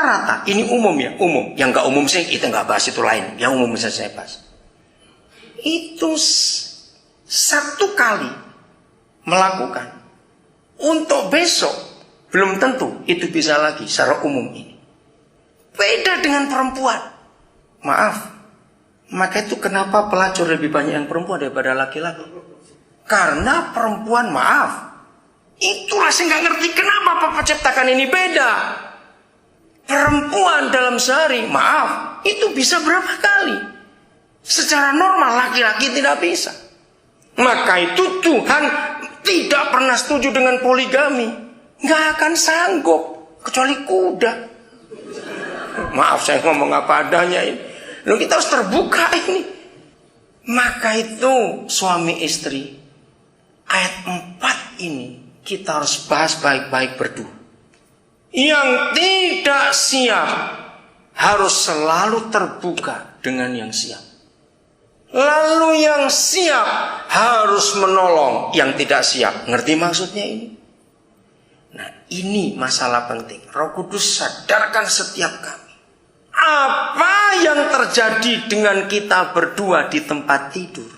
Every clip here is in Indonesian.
rata-rata, ini umum ya, umum. Yang nggak umum sih kita nggak bahas, itu lain. Yang umum bisa saya bahas. Itu satu kali melakukan, untuk besok belum tentu itu bisa lagi secara umum ini. Beda dengan perempuan. Maaf, maka itu kenapa pelacur lebih banyak yang perempuan daripada laki-laki? Karena perempuan, maaf, itulah saya nggak ngerti kenapa Papa ciptakan ini beda. Perempuan dalam sehari, maaf, itu bisa berapa kali? Secara normal laki-laki tidak bisa. Maka itu Tuhan tidak pernah setuju dengan poligami. Nggak akan sanggup, kecuali kuda. Maaf saya ngomong apa adanya ini. Loh, kita harus terbuka ini. Maka itu suami istri, ayat 4 ini kita harus bahas baik-baik berdua. Yang tidak siap harus selalu terbuka dengan yang siap. Lalu yang siap harus menolong yang tidak siap. Ngerti maksudnya ini? Nah, ini masalah penting. Roh Kudus sadarkan setiap kami. Apa yang terjadi dengan kita berdua di tempat tidur?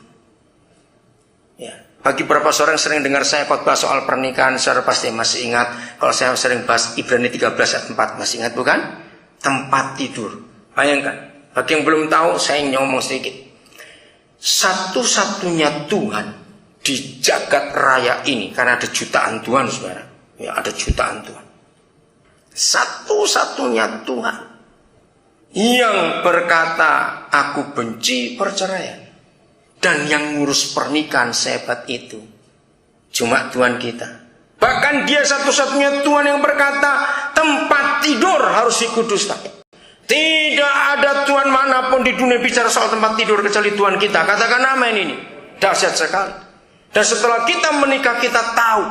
Ya, bagi beberapa orang yang sering dengar saya khotbah soal pernikahan, saudara pasti masih ingat. Kalau saya sering bahas Ibrani 13 ayat 4, masih ingat bukan? Tempat tidur. Bayangkan, bagi yang belum tahu, saya ngomong sedikit. Satu-satunya Tuhan di jagat raya ini, karena ada jutaan Tuhan, saudara. Ya, ada jutaan Tuhan. Satu-satunya Tuhan yang berkata, aku benci perceraian, dan yang ngurus pernikahan sehebat itu cuma Tuhan kita. Bahkan dia satu-satunya Tuhan yang berkata, tempat tidur harus dikuduskan. Tidak ada Tuhan manapun di dunia bicara soal tempat tidur kecuali Tuhan kita. Katakan amin ini. Dahsyat sekali. Dan setelah kita menikah, kita tahu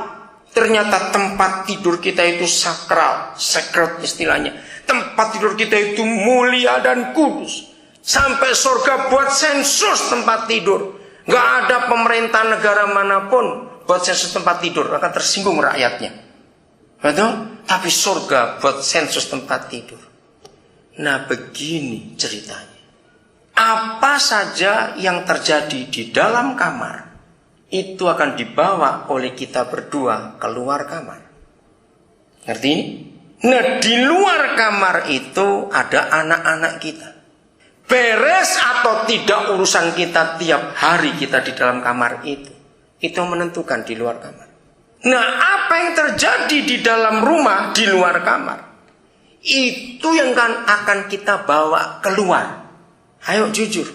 ternyata tempat tidur kita itu sakral, sacred istilahnya. Tempat tidur kita itu mulia dan kudus. Sampai surga buat sensus tempat tidur. Gak ada pemerintah negara manapun buat sensus tempat tidur, akan tersinggung rakyatnya. Betul? Tapi surga buat sensus tempat tidur. Nah, begini ceritanya. Apa saja yang terjadi di dalam kamar, itu akan dibawa oleh kita berdua keluar kamar. Ngerti ini? Nah, di luar kamar itu ada anak-anak kita. Beres atau tidak urusan kita tiap hari kita di dalam kamar itu. Itu menentukan di luar kamar. Nah, apa yang terjadi di dalam rumah, di luar kamar, itu yang akan kita bawa keluar. Ayo jujur.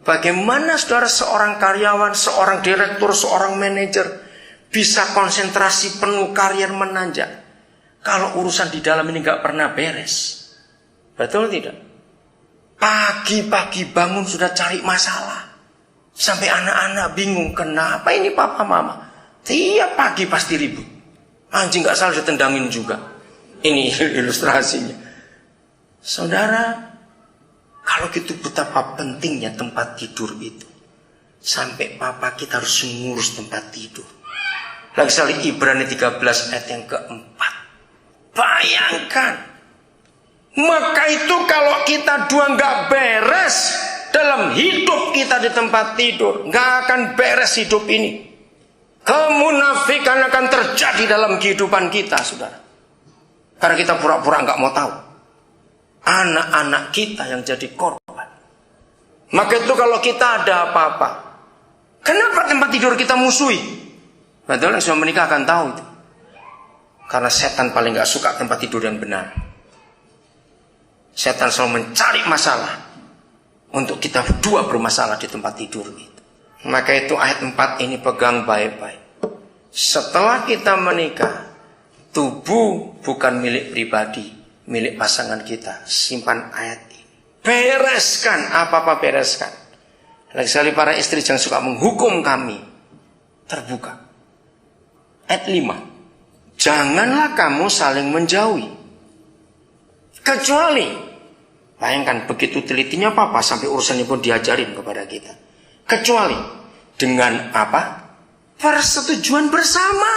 Bagaimana saudara seorang karyawan, seorang direktur, seorang manajer bisa konsentrasi penuh karier menanjak kalau urusan di dalam ini gak pernah beres? Betul tidak? Pagi-pagi bangun sudah cari masalah. Sampai anak-anak bingung, kenapa ini papa mama? Tiap pagi pasti ribut. Anjing gak salah ditendangin juga. Ini ilustrasinya. Saudara, kalau gitu betapa pentingnya tempat tidur itu. Sampai papa kita harus ngurus tempat tidur. Lagi sekali Ibrani 13 ayat yang keempat. Bayangkan. Maka itu kalau kita dua gak beres dalam hidup kita di tempat tidur, gak akan beres hidup ini. Kemunafikan akan terjadi dalam kehidupan kita, saudara. Karena kita pura-pura gak mau tahu. Anak-anak kita yang jadi korban. Maka itu kalau kita ada apa-apa, kenapa tempat tidur kita musuhi? Betul, yang sudah menikah akan tahu itu. Karena setan paling gak suka tempat tidur yang benar. Setan selalu mencari masalah untuk kita berdua bermasalah di tempat tidur itu. Maka itu ayat 4 ini pegang baik-baik. Setelah kita menikah, tubuh bukan milik pribadi, milik pasangan kita. Simpan ayat ini. Bereskan apa-apa, bereskan. Lagi sekali para istri jangan suka menghukum kami. Terbuka. Ayat 5. Janganlah kamu saling menjauhi. Kecuali, bayangkan begitu telitinya papa sampai urusannya pun diajarin kepada kita. Kecuali dengan apa? Persetujuan bersama.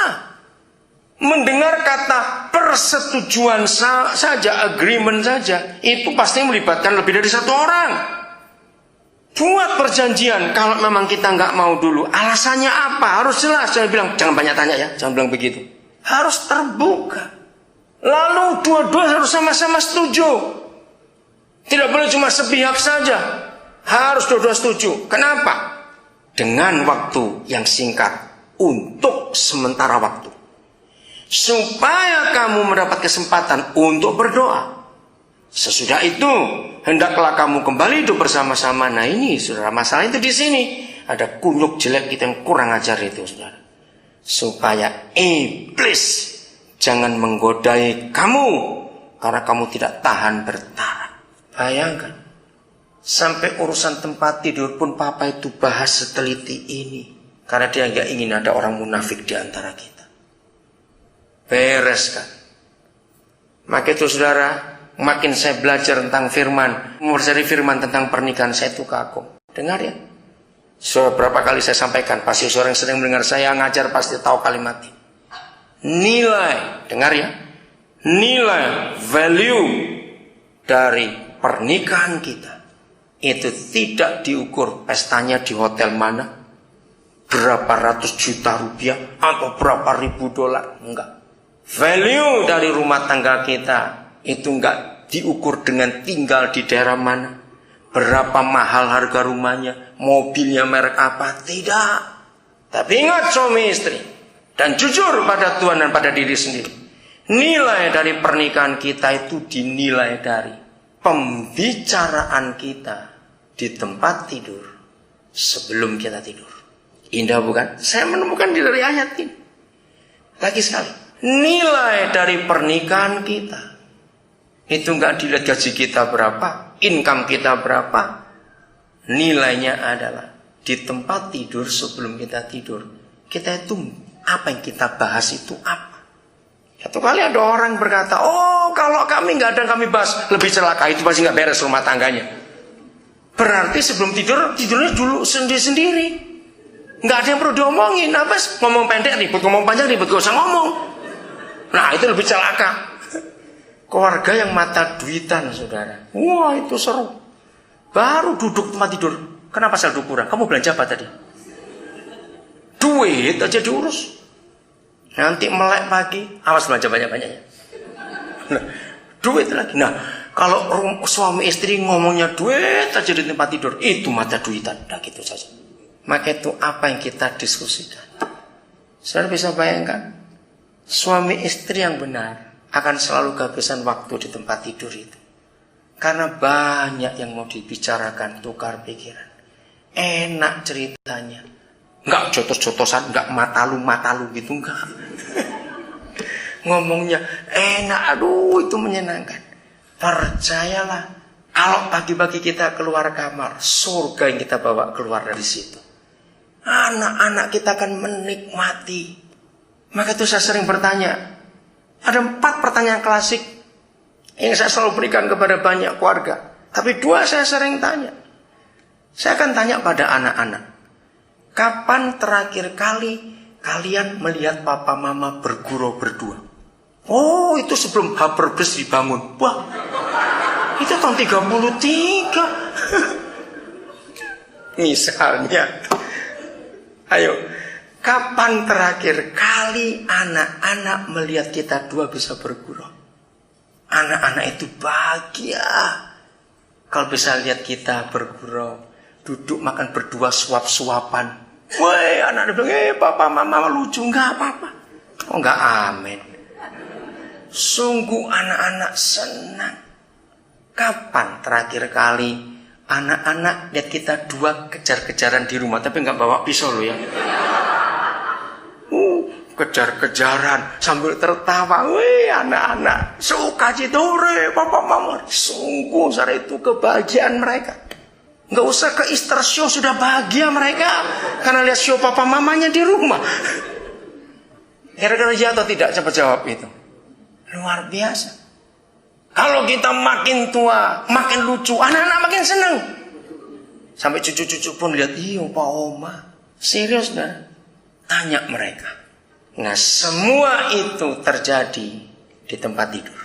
Mendengar kata persetujuan saja, agreement saja, itu pasti melibatkan lebih dari satu orang. Buat perjanjian, kalau memang kita nggak mau dulu, alasannya apa? Harus jelas. Saya bilang, jangan banyak tanya ya, jangan bilang begitu. Harus terbuka. Lalu dua-dua harus sama-sama setuju. Tidak boleh cuma sepihak saja. Harus dua-dua setuju. Kenapa? Dengan waktu yang singkat, untuk sementara waktu. Supaya kamu mendapat kesempatan untuk berdoa. Sesudah itu, hendaklah kamu kembali hidup bersama-sama. Nah ini, saudara, masalah itu di sini. Ada kunyuk jelek kita yang kurang ajar itu, saudara. Supaya iblis jangan menggodai kamu, karena kamu tidak tahan bertahan. Bayangkan, sampai urusan tempat tidur pun papa itu bahas seteliti ini. Karena dia nggak ingin ada orang munafik di antara kita. Beres kan? Maka itu saudara, makin saya belajar tentang firman, mempelajari firman tentang pernikahan, saya itu kagum. Dengar ya, berapa kali saya sampaikan, pasti seorang yang sering mendengar saya ngajar pasti tahu kalimat ini. Nilai, dengar ya, nilai, value dari pernikahan kita itu tidak diukur pestanya di hotel mana, berapa ratus juta rupiah atau berapa ribu dolar, enggak. Value dari rumah tangga kita itu enggak diukur dengan tinggal di daerah mana, berapa mahal harga rumahnya, mobilnya merek apa, tidak. Tapi ingat suami istri, dan jujur pada Tuhan dan pada diri sendiri. Nilai dari pernikahan kita itu dinilai dari pembicaraan kita di tempat tidur sebelum kita tidur. Indah bukan? Saya menemukan dari ayat ini. Lagi sekali, nilai dari pernikahan kita itu enggak dilihat gaji kita berapa, income kita berapa. Nilainya adalah di tempat tidur sebelum kita tidur. Kita itu apa yang kita bahas itu apa? Satu kali ada orang berkata, oh kalau kami nggak ada yang kami bahas, lebih celaka, itu pasti nggak beres rumah tangganya. Berarti sebelum tidur, tidurnya dulu sendiri-sendiri. Nggak ada yang perlu diomongin. Apa? Ngomong pendek ribut, ngomong panjang ribut, gak usah ngomong. Nah itu lebih celaka. Keluarga yang mata duitan, saudara. Wah itu seru. Baru duduk tempat tidur. Kenapa saldo kurang? Kamu belanja apa tadi? Duit aja diurus. Nanti melek pagi, awas belanja banyak-banyaknya. Nah, duit lagi. Nah, kalau suami istri ngomongnya duit aja di tempat tidur, itu mata duitan. Nah, gitu saja. Maka itu apa yang kita diskusikan. Saudara bisa bayangkan, suami istri yang benar akan selalu kehabisan waktu di tempat tidur itu. Karena banyak yang mau dibicarakan, tukar pikiran. Enak ceritanya. Enggak jotos-jotosan, enggak matalu gitu, enggak. Ngomongnya enak, aduh itu menyenangkan. Percayalah, kalau pagi-pagi kita keluar kamar, surga yang kita bawa keluar dari situ. Anak-anak kita akan menikmati. Maka itu saya sering bertanya. Ada 4 pertanyaan klasik yang saya selalu berikan kepada banyak keluarga. Tapi 2 saya sering tanya. Saya akan tanya pada anak-anak. Kapan terakhir kali kalian melihat papa mama bergurau berdua? Oh, itu sebelum Haberbes dibangun. Wah, itu tahun 33. Misalnya. Ayo, kapan terakhir kali anak-anak melihat kita 2 bisa bergurau? Anak-anak itu bahagia kalau bisa lihat kita bergurau, duduk makan berdua suap-suapan. Woi, anak-anak bilang, papa mama lucu, enggak apa-apa. Oh, enggak, amin. Sungguh anak-anak senang. Kapan terakhir kali anak-anak lihat kita 2 kejar-kejaran di rumah, tapi enggak bawa pisau loh ya. Kejar-kejaran sambil tertawa. Wih, anak-anak suka citore papa mama. Sungguh saat itu kebahagiaan mereka. Nggak usah ke Easter show, sudah bahagia mereka karena lihat show papa mamanya di rumah. Kira-kira ya atau tidak? Coba jawab itu. Luar biasa. Kalau kita makin tua, makin lucu, anak-anak makin senang. Sampai cucu-cucu pun lihat, iya Pak Oma. Serius dah. Tanya mereka. Nah, semua itu terjadi di tempat tidur.